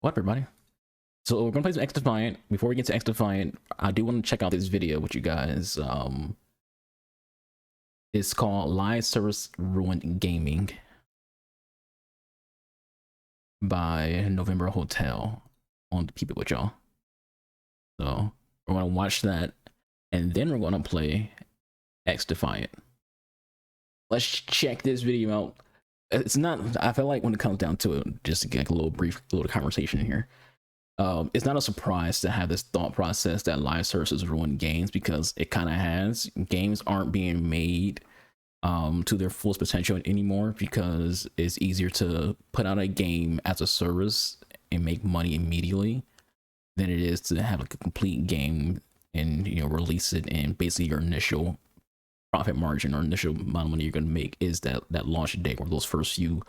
What up, everybody? So we're gonna play some X Defiant. Before we get to X Defiant, I do want to check out this video with you guys. It's called Live Service Ruined Gaming by NovemberHotel. I want to keep it with y'all. So we're gonna watch that, and then we're gonna play X Defiant. Let's check this video out. It's not. I feel like when it comes down to it, just to get like a little conversation in here. It's not a surprise to have this thought process that live services ruin games, because it kind of has. Games aren't being made to their fullest potential anymore, because it's easier to put out a game as a service and make money immediately than it is to have like a complete game and release it, and basically your initial profit margin or initial amount of money you're going to make is that launch day, or those first few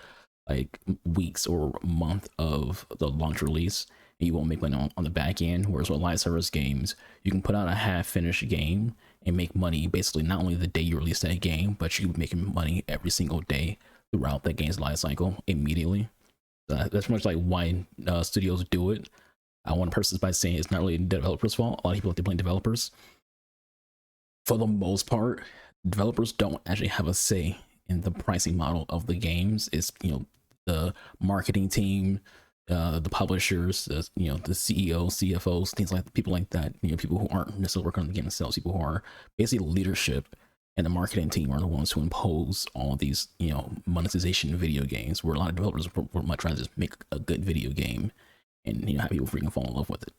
like weeks or month of the launch release. You won't make money on the back end. Whereas with live service games, you can put out a half-finished game and make money basically not only the day you release that game, but you're making money every single day throughout that game's life cycle immediately. That's pretty much like why studios do it. I want to preface this by saying it's not really developers' fault. A lot of people like to blame developers. For the most part, developers don't actually have a say in the pricing model of the games. It's the marketing team, the publishers, the CEOs, CFOs, things like people like that. People who aren't necessarily working on the game themselves, people who are basically leadership and the marketing team are the ones who impose all of these monetization of video games. Where a lot of developers would much rather just make a good video game and have people freaking fall in love with it.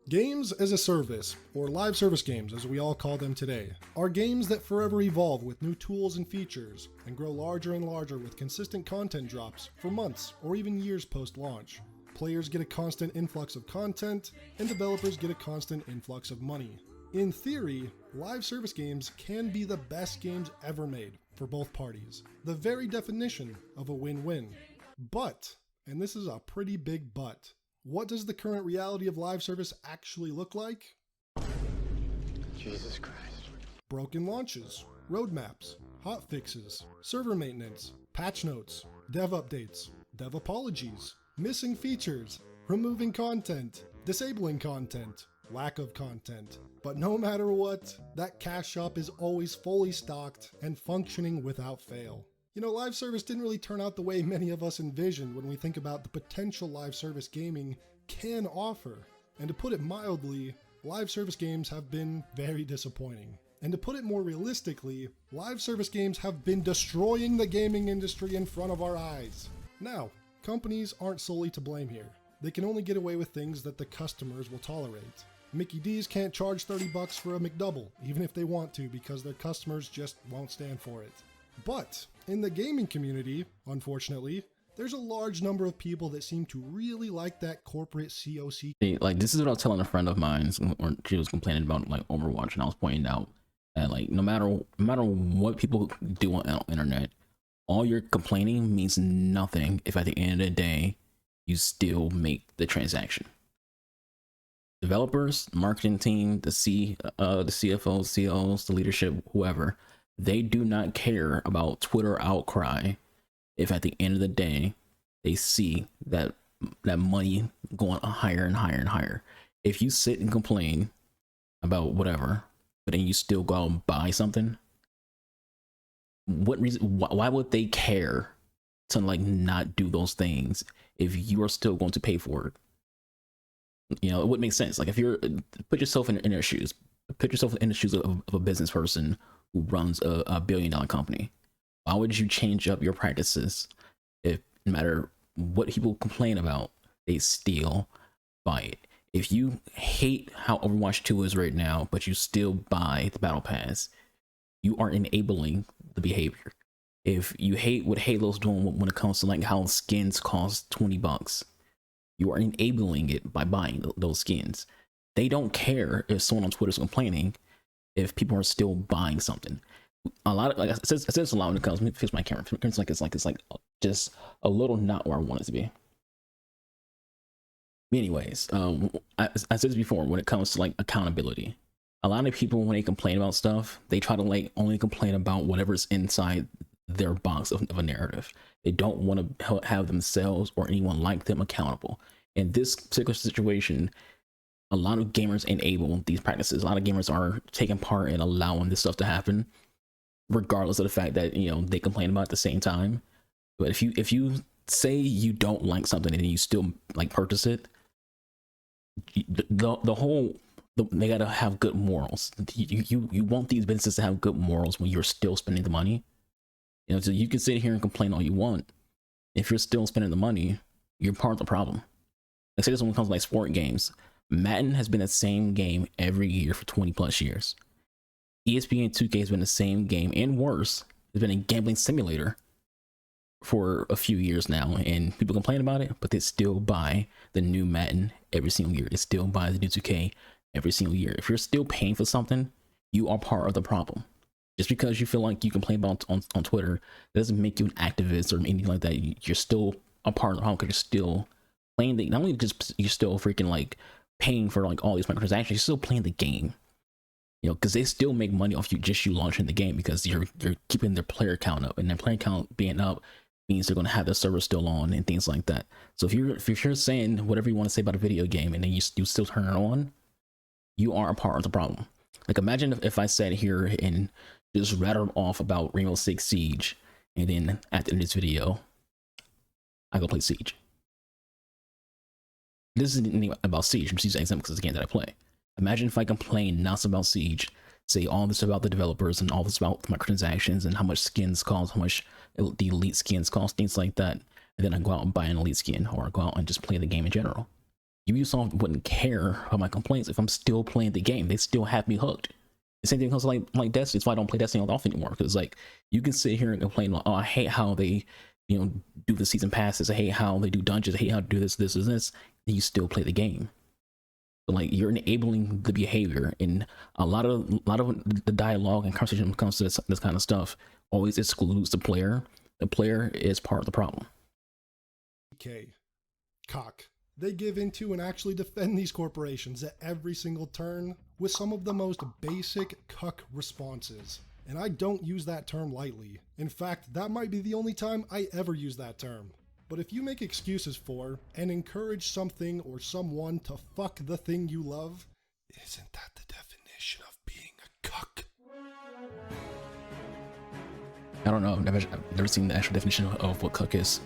Games as a service, or live service games as we all call them today, are games that forever evolve with new tools and features and grow larger and larger with consistent content drops for months or even years post-launch. Players get a constant influx of content, and developers get a constant influx of money. In theory, live service games can be the best games ever made for both parties, the very definition of a win-win. But, and this is a pretty big but, what does the current reality of live service actually look like? Jesus Christ. Broken launches, roadmaps, hotfixes, server maintenance, patch notes, dev updates, dev apologies, missing features, removing content, disabling content, lack of content. But no matter what, that cash shop is always fully stocked and functioning without fail. Live service didn't really turn out the way many of us envisioned when we think about the potential live service gaming can offer. And to put it mildly, live service games have been very disappointing. And to put it more realistically, live service games have been destroying the gaming industry in front of our eyes. Now, companies aren't solely to blame here. They can only get away with things that the customers will tolerate. Mickey D's can't charge $30 for a McDouble, even if they want to, because their customers just won't stand for it. But in the gaming community, unfortunately, there's a large number of people that seem to really like that corporate COC. Like, this is what I was telling a friend of mine, or she was complaining about like Overwatch, and I was pointing out that like no matter what people do on the internet, all your complaining means nothing if at the end of the day you still make the transaction. Developers, marketing team, the CFOs, COs, the leadership, whoever, they do not care about Twitter outcry if at the end of the day they see that money going higher and higher and higher. If you sit and complain about whatever, but then you still go out and buy something, what reason? Why would they care to like not do those things if you are still going to pay for it? It wouldn't make sense. Like, if you're put yourself in their shoes, put yourself in the shoes of a business person who runs a $1 billion company. Why would you change up your practices if no matter what people complain about, they still buy it? If you hate how Overwatch 2 is right now, but you still buy the battle pass, you are enabling the behavior. If you hate what Halo's doing when it comes to like how skins cost $20, you are enabling it by buying those skins. They don't care if someone on Twitter is complaining if people are still buying something. A lot of, like I said a lot when it comes. Let me fix my camera. It's like just a little not where I want it to be. Anyways, I said this before, when it comes to like accountability, a lot of people, when they complain about stuff, they try to like only complain about whatever's inside their box of a narrative. They don't want to have themselves or anyone like them accountable. In this particular situation, a lot of gamers enable these practices. A lot of gamers are taking part in allowing this stuff to happen, regardless of the fact that, you know, they complain about it at the same time. But if you say you don't like something and you still like purchase it, they gotta have good morals. You want these businesses to have good morals when you're still spending the money. You know, so you can sit here and complain all you want. If you're still spending the money, you're part of the problem. Like, say this when it comes to like sport games. Madden has been the same game every year for 20 plus years. ESPN 2K has been the same game, and worse, it's been a gambling simulator for a few years now, and people complain about it, but they still buy the new Madden every single year. They still buy the new 2K every single year. If you're still paying for something, you are part of the problem. Just because you feel like you complain about on Twitter, that doesn't make you an activist or anything like that. You're still a part of the problem because you're still playing the, not only just, you're still freaking like paying for like all these microtransactions, you're still playing the game. You know, because they still make money off you launching the game, because you're keeping their player count up, and their player count being up means they're going to have their server still on and things like that. So if you're saying whatever you want to say about a video game and then you still turn it on, you are a part of the problem. Like, imagine if I sat here and just rattled off about Rainbow Six Siege, and then at the end of this video, I go play Siege. This isn't anything about Siege. I'm just using an example because it's a game that I play. Imagine if I complain not about Siege, say all this about the developers and all this about microtransactions and how much skins cost, how much the elite skins cost, things like that, and then I go out and buy an elite skin, or I go out and just play the game in general. Ubisoft wouldn't care about my complaints if I'm still playing the game. They still have me hooked. The same thing comes to like Destiny. That's why I don't play Destiny often anymore, because like, you can sit here and complain, like, oh, I hate how they, you know, do the season passes, I hate how they do dungeons, I hate how to do this, and you still play the game. So like, you're enabling the behavior, and a lot of the dialogue and conversation when it comes to this kind of stuff always excludes the player. The player is part of the problem. Okay. Cock. They give into and actually defend these corporations at every single turn with some of the most basic cuck responses. And I don't use that term lightly. In fact, that might be the only time I ever use that term. But if you make excuses for and encourage something or someone to fuck the thing you love, isn't that the definition of being a cuck? I don't know. I've never seen the actual definition of what cuck is.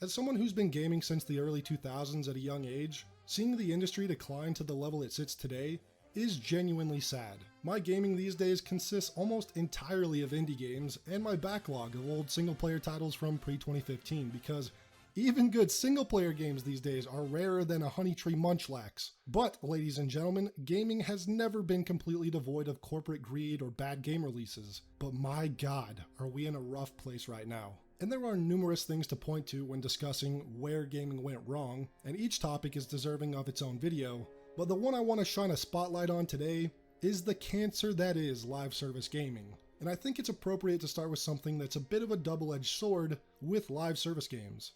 As someone who's been gaming since the early 2000s at a young age, seeing the industry decline to the level it sits today is genuinely sad. My gaming these days consists almost entirely of indie games and my backlog of old single-player titles from pre-2015, because even good single-player games these days are rarer than a Honey Tree Munchlax. But, ladies and gentlemen, gaming has never been completely devoid of corporate greed or bad game releases. But my god, are we in a rough place right now. And there are numerous things to point to when discussing where gaming went wrong, and each topic is deserving of its own video, but the one I want to shine a spotlight on today is the cancer that is live service gaming. And I think it's appropriate to start with something that's a bit of a double-edged sword with live service games.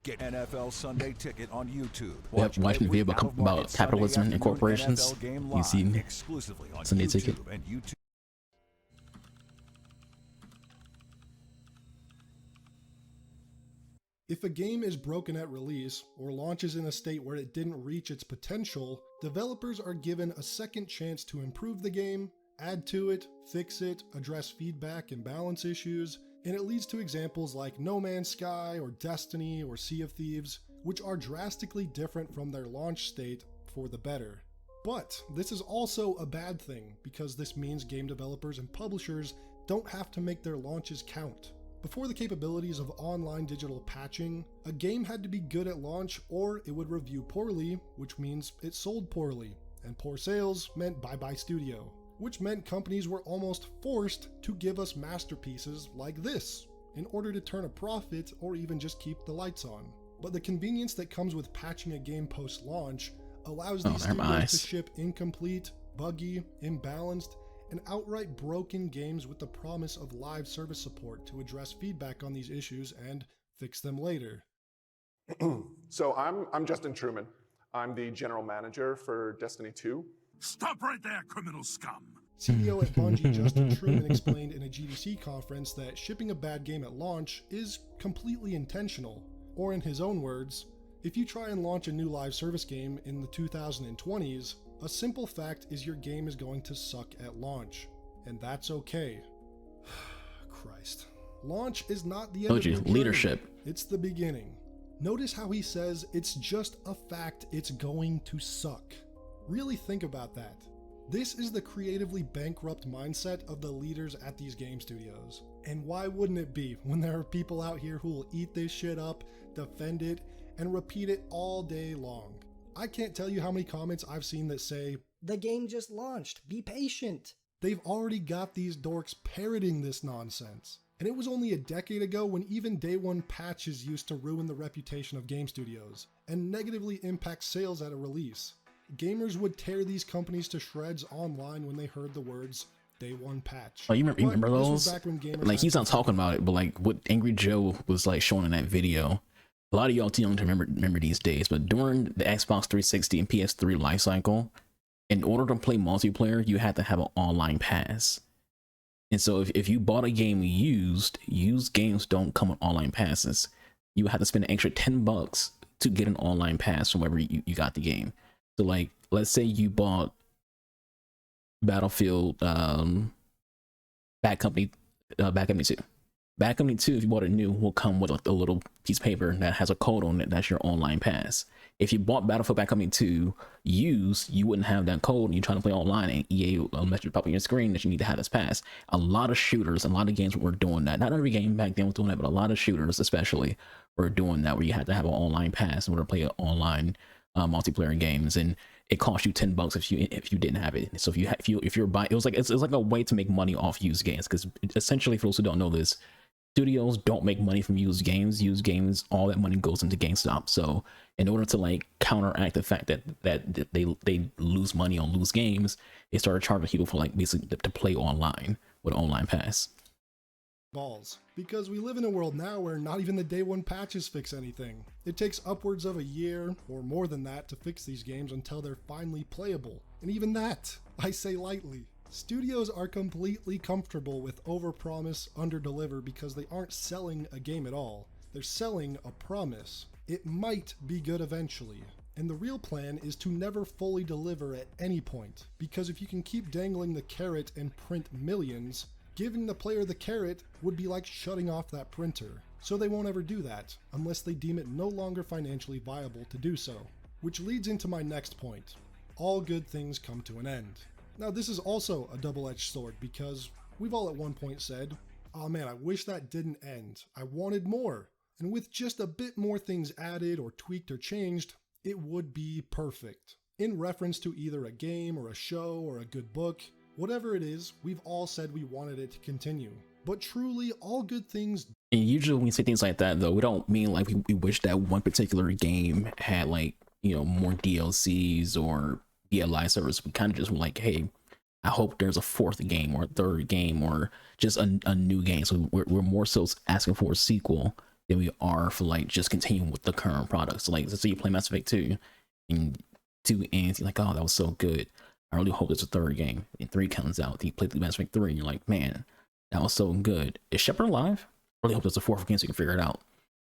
Get NFL Sunday Ticket on YouTube. Watching the video about capitalism and corporations, you see exclusively on Sunday YouTube Ticket. and YouTube. If a game is broken at release, or launches in a state where it didn't reach its potential, developers are given a second chance to improve the game, add to it, fix it, address feedback and balance issues, and it leads to examples like No Man's Sky or Destiny or Sea of Thieves, which are drastically different from their launch state for the better. But this is also a bad thing, because this means game developers and publishers don't have to make their launches count. Before the capabilities of online digital patching, a game had to be good at launch or it would review poorly, which means it sold poorly, and poor sales meant bye-bye studio, which meant companies were almost forced to give us masterpieces like this in order to turn a profit or even just keep the lights on. But the convenience that comes with patching a game post-launch allows these studios to ship incomplete, buggy, imbalanced, and outright broken games with the promise of live service support to address feedback on these issues and fix them later. So I'm Justin Truman. I'm the general manager for Destiny 2. Stop right there, criminal scum. CEO at Bungie, Justin Truman, explained in a GDC conference that shipping a bad game at launch is completely intentional. Or in his own words, if you try and launch a new live service game in the 2020s, a simple fact is your game is going to suck at launch. And that's okay. Christ. Launch is not the end of your journey. Leadership. It's the beginning. Notice how he says it's just a fact it's going to suck. Really think about that. This is the creatively bankrupt mindset of the leaders at these game studios. And why wouldn't it be when there are people out here who will eat this shit up, defend it, and repeat it all day long? I can't tell you how many comments I've seen that say, "The game just launched, be patient." They've already got these dorks parroting this nonsense. And it was only a decade ago when even day one patches used to ruin the reputation of game studios and negatively impact sales at a release. Gamers would tear these companies to shreds online when they heard the words day one patch. Oh, you remember those? Like, he's not talking about it, but like what Angry Joe was like showing in that video. A lot of y'all too young to remember these days, but during the Xbox 360 and PS3 lifecycle, in order to play multiplayer, you had to have an online pass. And so if you bought a game used games don't come with online passes. You had to spend an extra $10 to get an online pass from wherever you got the game. So like, let's say you bought Battlefield Bad Company 2. Bad Company 2, if you bought it new, will come with a little piece of paper that has a code on it. That's your online pass. If you bought Battlefield Bad Company 2 used, you wouldn't have that code and you're trying to play online, and EA will message pop on your screen that you need to have this pass. A lot of shooters, a lot of games were doing that. Not every game back then was doing that, but a lot of shooters especially were doing that, where you had to have an online pass in order to play online multiplayer games, and it cost you $10 if you didn't have it. So if you're buying, it's like a way to make money off used games, because essentially, for those who don't know this, studios don't make money from used games. Used games, all that money goes into GameStop. So in order to like counteract the fact that they lose money on loose games, they started charging people for like basically to play online with an online pass. Balls. Because we live in a world now where not even the day one patches fix anything. It takes upwards of a year, or more than that, to fix these games until they're finally playable. And even that, I say lightly. Studios are completely comfortable with overpromise, underdeliver, because they aren't selling a game at all. They're selling a promise. It might be good eventually. And the real plan is to never fully deliver at any point, because if you can keep dangling the carrot and print millions, giving the player the carrot would be like shutting off that printer. So they won't ever do that, unless they deem it no longer financially viable to do so. Which leads into my next point. All good things come to an end. Now this is also a double-edged sword, because we've all at one point said, "Oh man, I wish that didn't end. I wanted more." And with just a bit more things added or tweaked or changed, it would be perfect. In reference to either a game or a show or a good book, whatever it is, we've all said we wanted it to continue. But truly, all good things. And usually when we say things like that, though, we don't mean like we wish that one particular game had like, you know, more DLCs or be a live service. We kind of just were like, hey, I hope there's a fourth game or a third game or just a new game. So we're more so asking for a sequel than we are for like just continuing with the current products. So like, let's say you play Mass Effect 2 and 2 ends, you're like, oh, that was so good. I really hope there's a third game. And 3 comes out, you play the Mass Effect 3 and you're like, man, that was so good. Is Shepard alive? I really hope there's a fourth game so you can figure it out.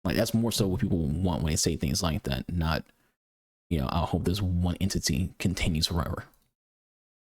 Like, that's more so what people want when they say things like that, not, you know, I hope this one entity continues forever.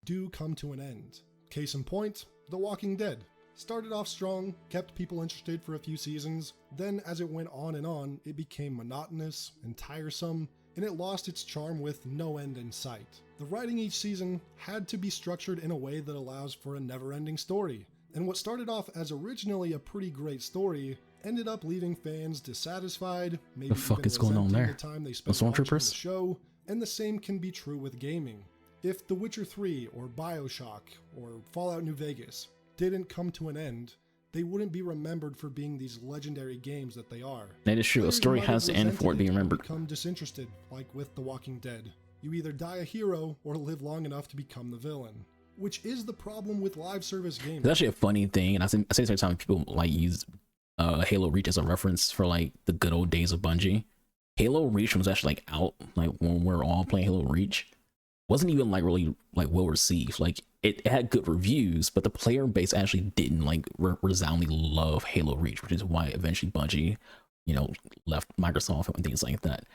Do come to an end. Case in point, The Walking Dead. Started off strong, kept people interested for a few seasons, then as it went on, it became monotonous and tiresome, and it lost its charm with no end in sight. The writing each season had to be structured in a way that allows for a never-ending story, and what started off as originally a pretty great story ended up leaving fans dissatisfied, maybe the fuck even is going on there? the time they spent The watching the stormtroopers? show, and the same can be true with gaming. If The Witcher 3 or BioShock or Fallout New Vegas didn't come to an end, they wouldn't be remembered for being these legendary games that they are. That is true. A Players story might have has to end for it to be resented remembered. Become disinterested, like with The Walking Dead. You either die a hero or live long enough to become the villain, which is the problem with live service games. It's actually a funny thing, and I say this every time people like use Halo Reach as a reference for like the good old days of Bungie. Halo Reach was actually like out, like when we were all playing Halo Reach, wasn't even like really like well received. Like it had good reviews, but the player base actually didn't like resoundingly love Halo Reach, which is why eventually Bungie, left Microsoft and things like that.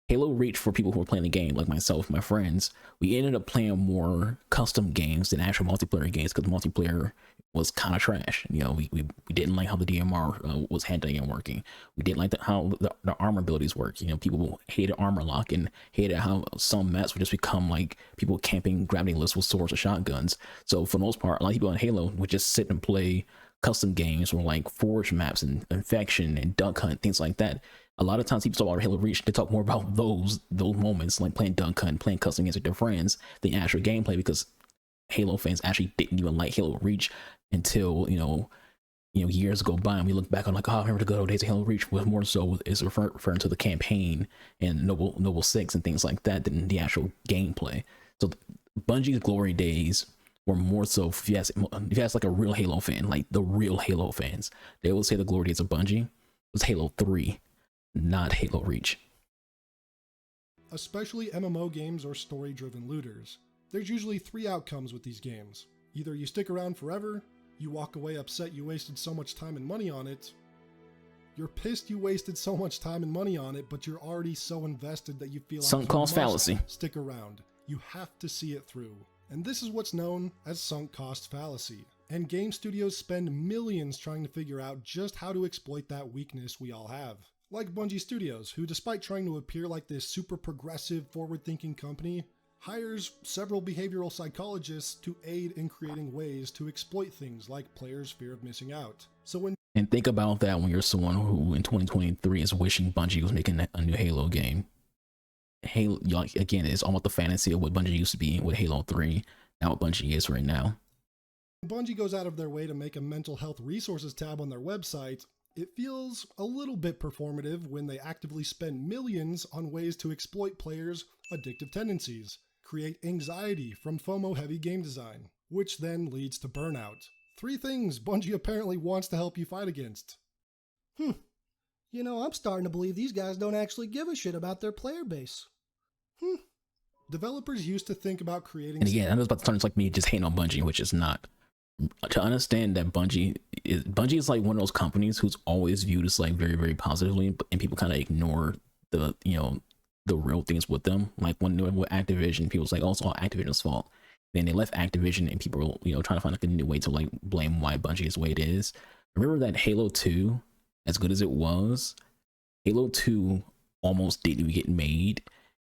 Halo Reach, for people who were playing the game, like myself, my friends, we ended up playing more custom games than actual multiplayer games because multiplayer was kind of trash. We didn't like how the DMR was handling and working. We didn't like how the armor abilities work. People hated armor lock and hated how some maps would just become like people camping, grabbing lists with swords or shotguns. So for the most part, a lot of people on Halo would just sit and play custom games or like forge maps and infection and duck hunt, things like that. A lot of times people talk about Halo Reach, they talk more about those moments, like playing duck hunt, playing custom games with their friends, than actual gameplay, because Halo fans actually didn't even like Halo Reach until years go by and we look back on like, oh, I remember the good old days of Halo Reach. Was more so is referring to the campaign and Noble 6 and things like that than the actual gameplay. So Bungie's glory days were more so, if you ask like a real Halo fan, like the real Halo fans, they will say the glory days of Bungie was Halo 3, not Halo Reach. Especially MMO games or story-driven looters. There's usually 3 outcomes with these games. Either you stick around forever, you walk away upset you wasted so much time and money on it, you're pissed you wasted so much time and money on it, but you're already so invested that you feel like sunk cost fallacy. Stick around. You have to see it through. And this is what's known as sunk cost fallacy. And game studios spend millions trying to figure out just how to exploit that weakness we all have. Like Bungie Studios, who despite trying to appear like this super progressive, forward-thinking company, hires several behavioral psychologists to aid in creating ways to exploit things like players' fear of missing out. And think about that when you're someone who in 2023 is wishing Bungie was making a new Halo game. Halo, again, it's almost the fantasy of what Bungie used to be with Halo 3, now what Bungie is right now. Bungie goes out of their way to make a mental health resources tab on their website. It feels a little bit performative when they actively spend millions on ways to exploit players' addictive tendencies, create anxiety from FOMO-heavy game design, which then leads to burnout. 3 things Bungie apparently wants to help you fight against. I'm starting to believe these guys don't actually give a shit about their player base. Developers used to think about creating... And again, I was about to turn it's like me just hating on Bungie, which is not. To understand that Bungie is like one of those companies who's always viewed as like very, very positively, and people kind of ignore the real things with them. Like when they were with Activision, people was like, oh, it's all Activision's fault. Then they left Activision and people were, trying to find like a new way to like blame why Bungie is the way it is. Remember that Halo 2, as good as it was, Halo 2 almost didn't get made.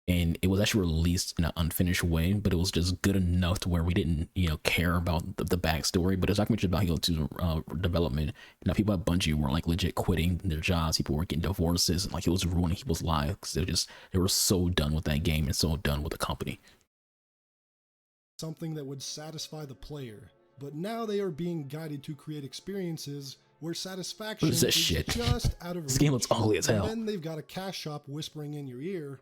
And it was actually released in an unfinished way, but it was just good enough to where we didn't, care about the backstory. But it's documentary about Halo 2's development. People at Bungie were like legit quitting their jobs. People were getting divorces, and like it was ruining people's lives because they were so done with that game and so done with the company. Something that would satisfy the player, but now they are being guided to create experiences where satisfaction what is this is shit? Just out of reach. This game looks ugly as hell. And then they've got a cash shop whispering in your ear,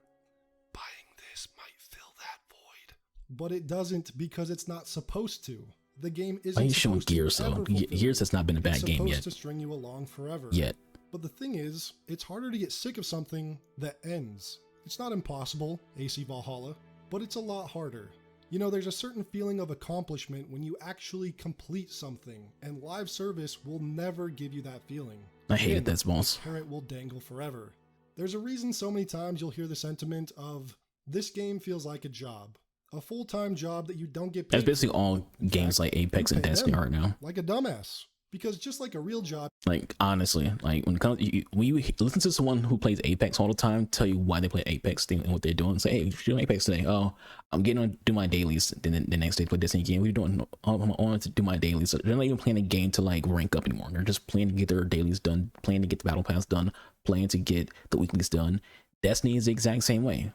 buying this might fill that void. But it doesn't, because it's not supposed to. The game isn't. Why are you showing supposed to Gears though? ever fulfill Gears has not been a bad game yet. It's supposed to string you along forever. Yet. But the thing is, it's harder to get sick of something that ends. It's not impossible, AC Valhalla, but it's a lot harder. There's a certain feeling of accomplishment when you actually complete something, and live service will never give you that feeling. I hated that, boss. The carrot will dangle forever. There's a reason so many times you'll hear the sentiment of, this game feels like a job. A full-time job that you don't get paid. That's basically all games like Apex and Destiny right now. Like a dumbass. Because just like a real job, like honestly, like when it comes, when you listen to someone who plays Apex all the time tell you why they play Apex and what they're doing, say, hey, you're doing Apex today. Oh, I'm getting on to do my dailies. Then the next day play Destiny game. What are you doing? Oh, I'm on to do my dailies. So they're not even playing a game to like rank up anymore. They're just playing to get their dailies done, playing to get the battle pass done, playing to get the weeklies done. Destiny is the exact same way.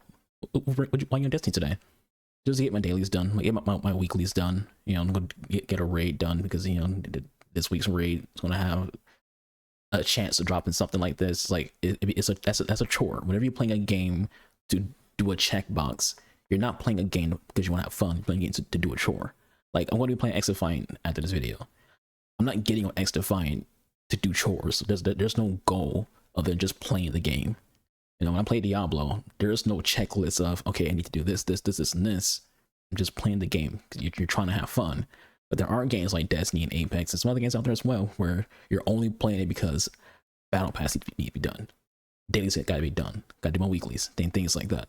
Why are you on Destiny today? Just to get my dailies done, get my weeklies done. I'm gonna get a raid done because this week's raid is going to have a chance to drop in something like this. Like that's a chore. Whenever you're playing a game to do a checkbox, you're not playing a game because you want to have fun. You're playing a game to do a chore. Like I'm going to be playing X Defiant after this video. I'm not getting on X Defiant to do chores. There's no goal other than just playing the game. You know, when I play Diablo, there's no checklist of, okay, I need to do this, and this. I'm just playing the game because you're trying to have fun. But there are games like Destiny and Apex and some other games out there as well where you're only playing it because Battle Pass need to be done. Dailies got to be done. Got to do my weeklies, things like that.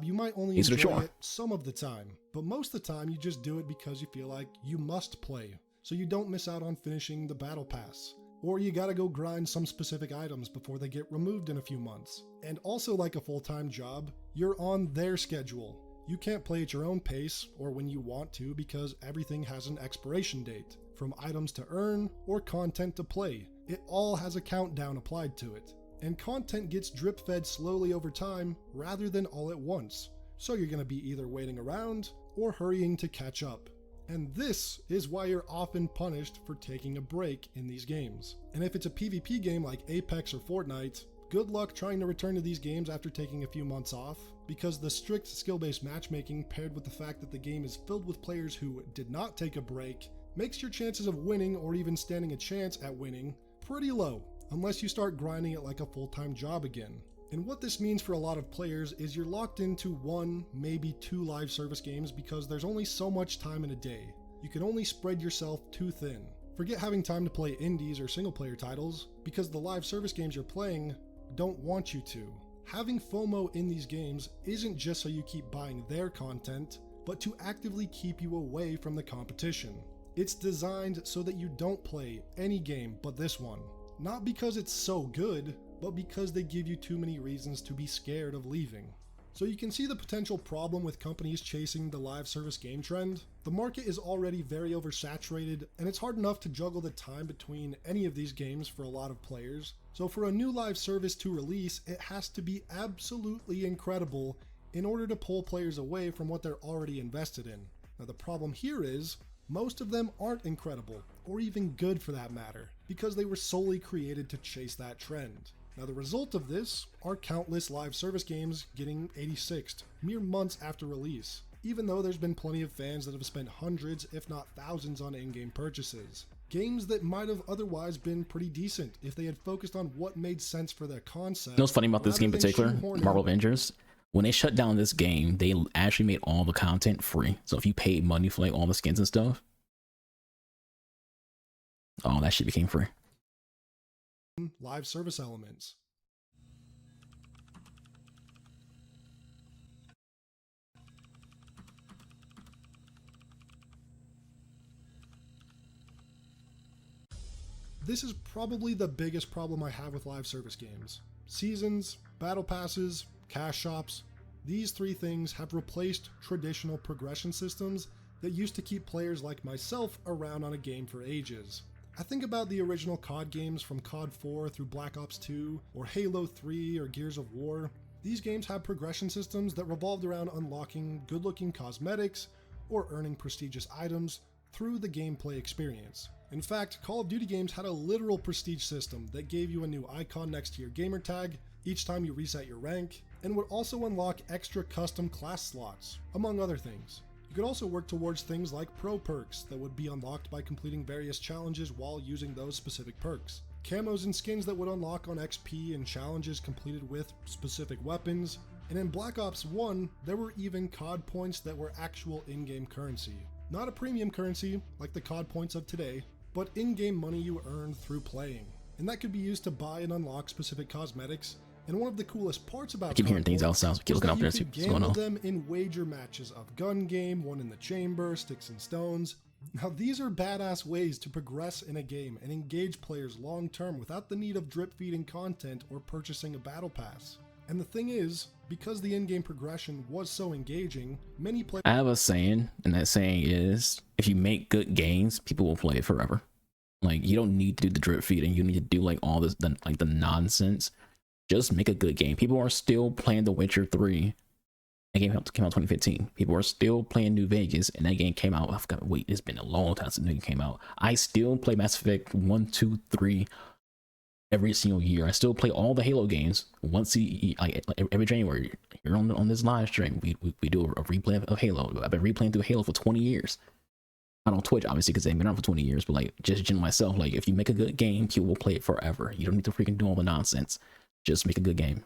You might only These are enjoy sure. it some of the time, but most of the time you just do it because you feel like you must play, so you don't miss out on finishing the Battle Pass. Or you gotta go grind some specific items before they get removed in a few months. And also, like a full-time job, you're on their schedule. You can't play at your own pace or when you want to because everything has an expiration date. From items to earn or content to play, it all has a countdown applied to it. And content gets drip-fed slowly over time rather than all at once. So you're gonna be either waiting around or hurrying to catch up. And this is why you're often punished for taking a break in these games. And if it's a PvP game like Apex or Fortnite, good luck trying to return to these games after taking a few months off, because the strict skill-based matchmaking paired with the fact that the game is filled with players who did not take a break makes your chances of winning or even standing a chance at winning pretty low, unless you start grinding it like a full-time job again. And what this means for a lot of players is you're locked into 1, maybe 2 live service games because there's only so much time in a day. You can only spread yourself too thin. Forget having time to play indies or single player titles, because the live service games you're playing don't want you to. Having FOMO in these games isn't just so you keep buying their content, but to actively keep you away from the competition. It's designed so that you don't play any game but this one. Not because it's so good, but because they give you too many reasons to be scared of leaving. So you can see the potential problem with companies chasing the live service game trend. The market is already very oversaturated, and it's hard enough to juggle the time between any of these games for a lot of players. So for a new live service to release, it has to be absolutely incredible in order to pull players away from what they're already invested in. Now the problem here is, most of them aren't incredible, or even good for that matter, because they were solely created to chase that trend. Now the result of this are countless live service games getting 86'd mere months after release, even though there's been plenty of fans that have spent hundreds if not thousands on in-game purchases. Games that might have otherwise been pretty decent if they had focused on what made sense for their concept. You know what's funny about this game in particular, Marvel Avengers? When they shut down this game, they actually made all the content free. So if you paid money for like all the skins and stuff, all that shit became free. Live service elements. This is probably the biggest problem I have with live service games. Seasons, battle passes, cash shops, these 3 things have replaced traditional progression systems that used to keep players like myself around on a game for ages. I think about the original COD games from COD 4 through Black Ops 2, or Halo 3 or Gears of War. These games had progression systems that revolved around unlocking good-looking cosmetics or earning prestigious items through the gameplay experience. In fact, Call of Duty games had a literal prestige system that gave you a new icon next to your gamer tag each time you reset your rank, and would also unlock extra custom class slots, among other things. You could also work towards things like pro perks that would be unlocked by completing various challenges while using those specific perks. Camos and skins that would unlock on XP and challenges completed with specific weapons. And in Black Ops 1, there were even COD points that were actual in-game currency. Not a premium currency like the COD points of today, but in-game money you earned through playing. And that could be used to buy and unlock specific cosmetics. And one of the coolest parts about I keep hearing things outside, so keep looking out there, see what's going on. Them in wager matches of gun game, one in the chamber, sticks and stones. Now these are badass ways to progress in a game and engage players long term without the need of drip feeding content or purchasing a battle pass. And the thing is, because the in-game progression was so engaging, many players— I have a saying, and that saying is, if you make good games, people will play it forever. Like, you don't need to do the drip feeding, you need to do like all this, like the nonsense. Just make a good game. People are still playing The Witcher 3. That game came out 2015. People are still playing New Vegas, and that game came out. I forgot. Wait, it's been a long time since the game came out. I still play Mass Effect 1, 2, 3 every single year. I still play all the Halo games once like every January. Here on this live stream, we do a replay of Halo. I've been replaying through Halo for 20 years. Not on Twitch, obviously, because they've been around for 20 years. But like, just myself, like, if you make a good game, people will play it forever. You don't need to freaking do all the nonsense. Just make a good game.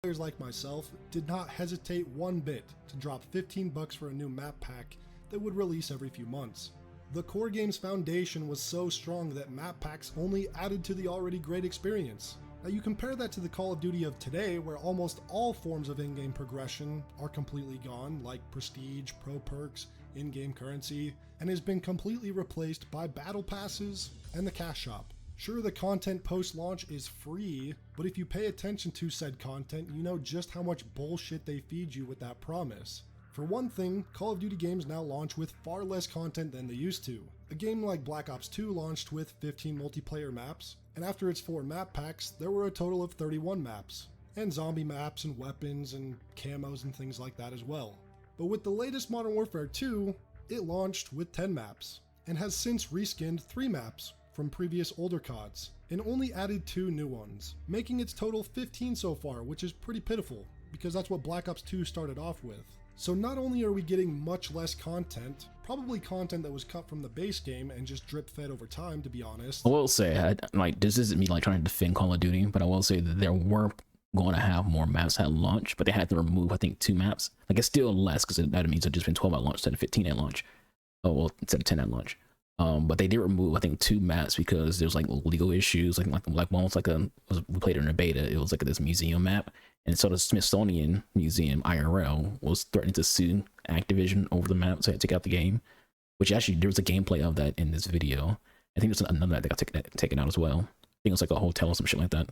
Players like myself did not hesitate one bit to drop 15 bucks for a new map pack that would release every few months. The core game's foundation was so strong that map packs only added to the already great experience. Now you compare that to the Call of Duty of today, where almost all forms of in-game progression are completely gone, like prestige, pro perks, in-game currency, and has been completely replaced by battle passes and the cash shop. Sure, the content post-launch is free, but if you pay attention to said content, you know just how much bullshit they feed you with that promise. For one thing, Call of Duty games now launch with far less content than they used to. A game like Black Ops 2 launched with 15 multiplayer maps, and after its 4 map packs, there were a total of 31 maps, and zombie maps and weapons and camos and things like that as well. But with the latest Modern Warfare 2, it launched with 10 maps, and has since reskinned 3 maps from previous older CODs, and only added 2 new ones, making its total 15 so far, which is pretty pitiful, because that's what Black Ops 2 started off with. So not only are we getting much less content, probably content that was cut from the base game and just drip fed over time, to be honest. I will say, like, this isn't me like trying to defend Call of Duty, but I will say that there were going to have more maps at launch, but they had to remove, I think, 2 maps. Like, it's still less because that means it's just been 12 at launch instead of 15 at launch. Oh, well, instead of 10 at launch. But they did remove, I think, 2 maps because there's like legal issues. Like one was like we played it in a beta. It was like this museum map, and so the Smithsonian Museum IRL was threatening to sue Activision over the map, so they had to take out the game. Which actually there was a gameplay of that in this video. I think there's another that got taken out as well. I think it was like a hotel or some shit like that.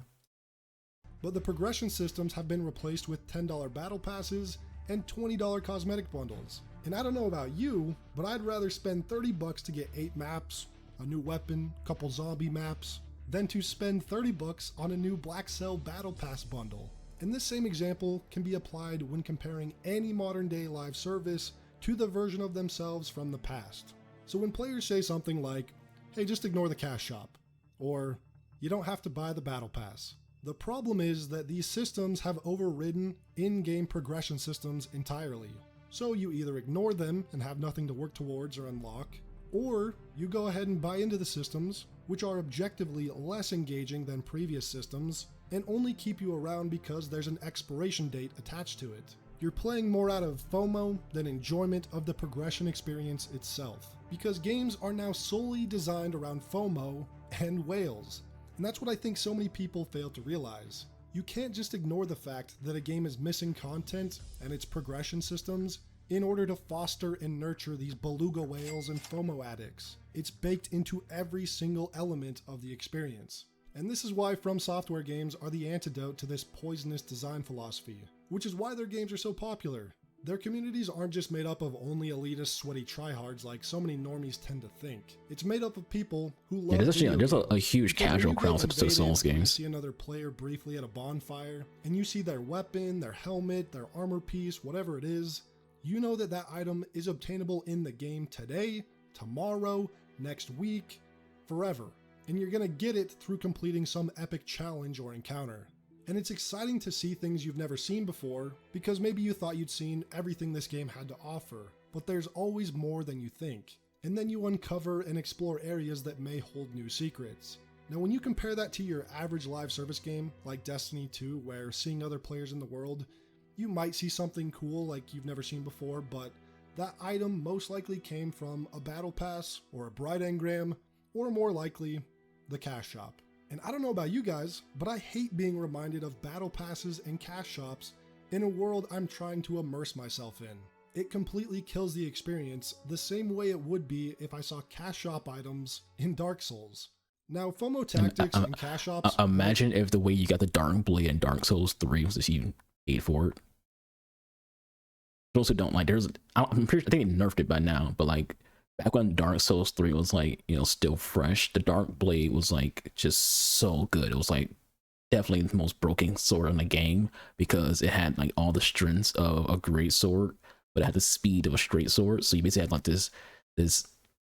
But the progression systems have been replaced with $10 battle passes and $20 cosmetic bundles. And I don't know about you, but I'd rather spend 30 bucks to get 8 maps, a new weapon, a couple zombie maps, than to spend 30 bucks on a new Black Cell Battle Pass bundle. And this same example can be applied when comparing any modern day live service to the version of themselves from the past. So when players say something like, hey, just ignore the cash shop, or you don't have to buy the battle pass, the problem is that these systems have overridden in-game progression systems entirely. So you either ignore them and have nothing to work towards or unlock, or you go ahead and buy into the systems, which are objectively less engaging than previous systems, and only keep you around because there's an expiration date attached to it. You're playing more out of FOMO than enjoyment of the progression experience itself, because games are now solely designed around FOMO and whales. And that's what I think so many people fail to realize. You can't just ignore the fact that a game is missing content and its progression systems in order to foster and nurture these beluga whales and FOMO addicts. It's baked into every single element of the experience. And this is why From Software games are the antidote to this poisonous design philosophy, which is why their games are so popular. Their communities aren't just made up of only elitist, sweaty tryhards like so many normies tend to think. It's made up of people who love there's a huge casual crowd to Souls games. You see another player briefly at a bonfire, and you see their weapon, their helmet, their armor piece, whatever it is, you know that that item is obtainable in the game today, tomorrow, next week, forever. And you're gonna get it through completing some epic challenge or encounter. And it's exciting to see things you've never seen before, because maybe you thought you'd seen everything this game had to offer, but there's always more than you think. And then you uncover and explore areas that may hold new secrets. Now when you compare that to your average live service game, like Destiny 2, where seeing other players in the world, you might see something cool like you've never seen before, but that item most likely came from a battle pass, or a bright engram, or more likely, the cash shop. And I don't know about you guys, but I hate being reminded of battle passes and cash shops in a world I'm trying to immerse myself in. It completely kills the experience the same way it would be if I saw cash shop items in Dark Souls. Now, FOMO tactics and cash shops... Imagine if the way you got the Dark Blade in Dark Souls 3 was just you paid for it. For those who don't, like, I'm pretty sure, I think they nerfed it by now, but like, back when Dark Souls 3 was like, you know, still fresh, the Dark Blade was like just so good. It was like definitely the most broken sword in the game because it had like all the strengths of a great sword, but it had the speed of a straight sword. So you basically had like this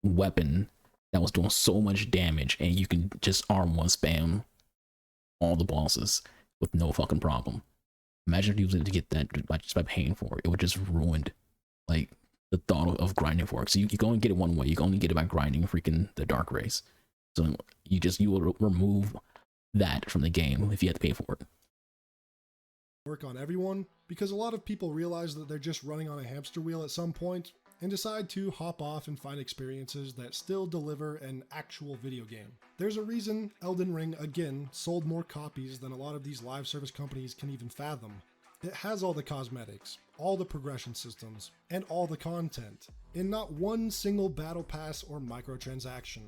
weapon that was doing so much damage, and you can just arm one spam all the bosses with no fucking problem. Imagine if you was able to get that just by paying for it. It would just ruined like the thought of grinding for it. So you can only get it one way. You can only get it by grinding freaking the dark race. So you will remove that from the game if you have to pay for it. work on everyone, because a lot of people realize that they're just running on a hamster wheel at some point and decide to hop off and find experiences that still deliver an actual video game. There's a reason Elden Ring, again, sold more copies than a lot of these live service companies can even fathom. It has all the cosmetics, all the progression systems, and all the content, and not one single battle pass or microtransaction.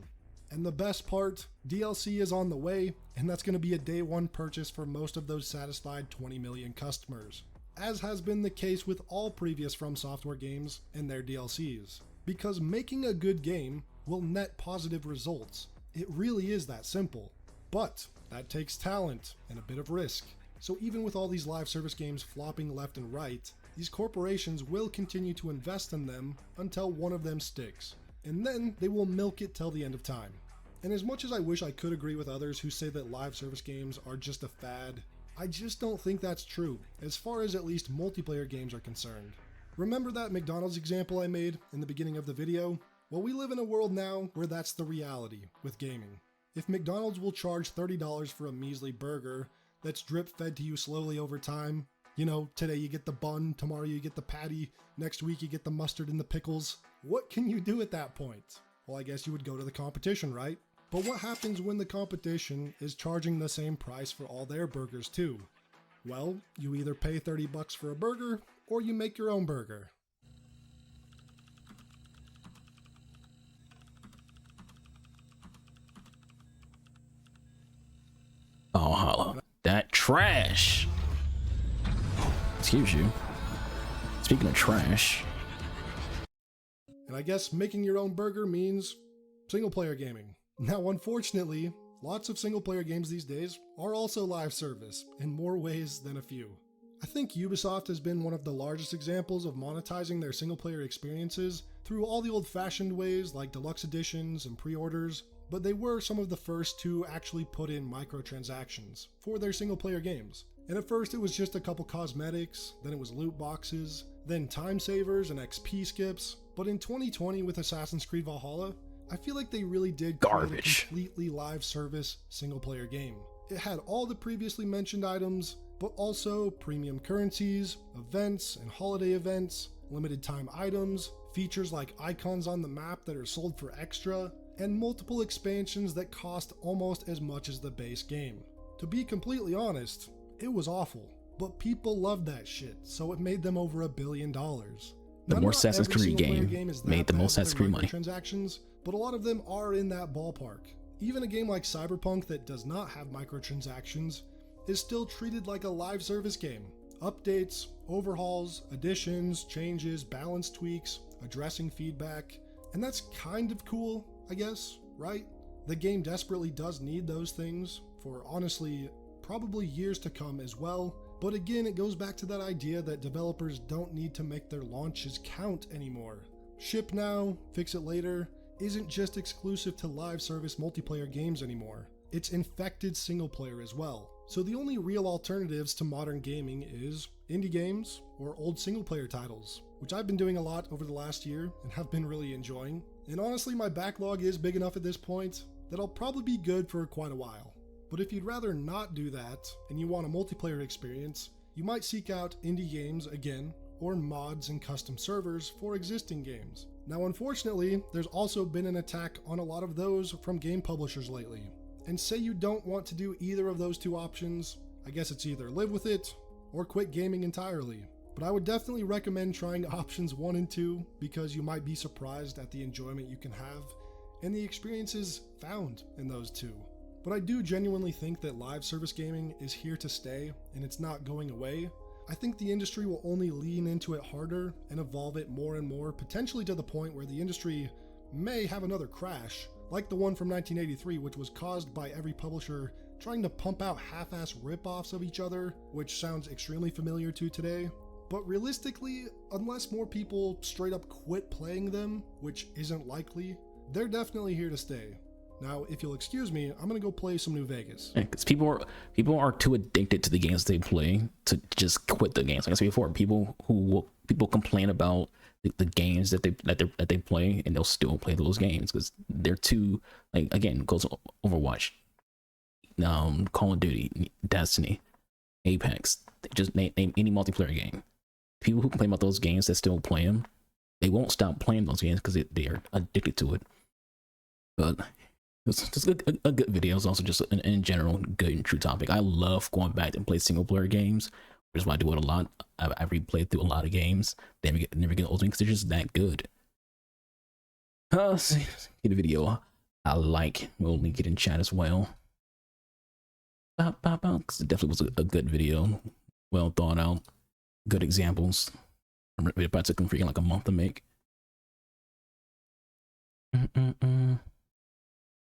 And the best part, DLC is on the way, and that's going to be a day one purchase for most of those satisfied 20 million customers, as has been the case with all previous From Software games and their DLCs. Because making a good game will net positive results. It really is that simple. But that takes talent and a bit of risk. So even with all these live service games flopping left and right, these corporations will continue to invest in them until one of them sticks. And then they will milk it till the end of time. And as much as I wish I could agree with others who say that live service games are just a fad, I just don't think that's true, as far as at least multiplayer games are concerned. Remember that McDonald's example I made in the beginning of the video? Well, we live in a world now where that's the reality with gaming. If McDonald's will charge $30 for a measly burger that's drip fed to you slowly over time, you know, today you get the bun, tomorrow you get the patty, next week you get the mustard and the pickles, what can you do at that point? Well, I guess you would go to the competition, right? But what happens when the competition is charging the same price for all their burgers too? Well, you either pay $30 for a burger, or you make your own burger. Oh, holla. That trash. Excuse you. Speaking of trash. And I guess making your own burger means single player gaming. Now, unfortunately, lots of single player games these days are also live service in more ways than a few. I think Ubisoft has been one of the largest examples of monetizing their single player experiences through all the old fashioned ways like deluxe editions and pre-orders, but they were some of the first to actually put in microtransactions for their single player games. And at first it was just a couple cosmetics, then it was loot boxes, then time savers and XP skips, but in 2020 with Assassin's Creed Valhalla, I feel like they really did create a completely live service single player game. It had all the previously mentioned items, but also premium currencies, events and holiday events, limited time items, features like icons on the map that are sold for extra, and multiple expansions that cost almost as much as the base game. To be completely honest, it was awful, but people loved that shit, so it made them over $1 billion. The more Assassin's Creed game made the most Assassin's Creed money. Transactions, but a lot of them are in that ballpark. Even a game like Cyberpunk that does not have microtransactions is still treated like a live service game. Updates, overhauls, additions, changes, balance tweaks, addressing feedback, and that's kind of cool, I guess, right? The game desperately does need those things for honestly probably years to come as well. But again, it goes back to that idea that developers don't need to make their launches count anymore. Ship now, fix it later isn't just exclusive to live service multiplayer games anymore. It's infected single player as well. So the only real alternatives to modern gaming is indie games or old single player titles, which I've been doing a lot over the last year and have been really enjoying. And honestly, my backlog is big enough at this point that I'll probably be good for quite a while. But if you'd rather not do that and you want a multiplayer experience, you might seek out indie games again, or mods and custom servers for existing games. Now unfortunately, there's also been an attack on a lot of those from game publishers lately. And say you don't want to do either of those two options, I guess it's either live with it or quit gaming entirely. But I would definitely recommend trying options 1 and 2 because you might be surprised at the enjoyment you can have and the experiences found in those two. But I do genuinely think that live service gaming is here to stay and it's not going away. I think the industry will only lean into it harder and evolve it more and more, potentially to the point where the industry may have another crash, like the one from 1983, which was caused by every publisher trying to pump out half-ass rip-offs of each other, which sounds extremely familiar to today. But realistically, unless more people straight up quit playing them, which isn't likely, they're definitely here to stay. Now, if you'll excuse me, I'm gonna go play some New Vegas. Because people are too addicted to the games they play to just quit the games. Like I said before, people complain about the games that they play, and they'll still play those games because they're too, like, again, goes Overwatch, Call of Duty, Destiny. Apex. Just name any multiplayer game. People who complain about those games that still play them, they won't stop playing those games because they're addicted to it. But it's just a good video. It's also just in general good and true topic. I love going back and play single player games, which is why I do it a lot. I replayed through a lot of games. They never get old because they're just that good. See the video I like. We'll link it in chat as well. Because it definitely was a good video, well thought out, good examples. It probably took them freaking like a month to make.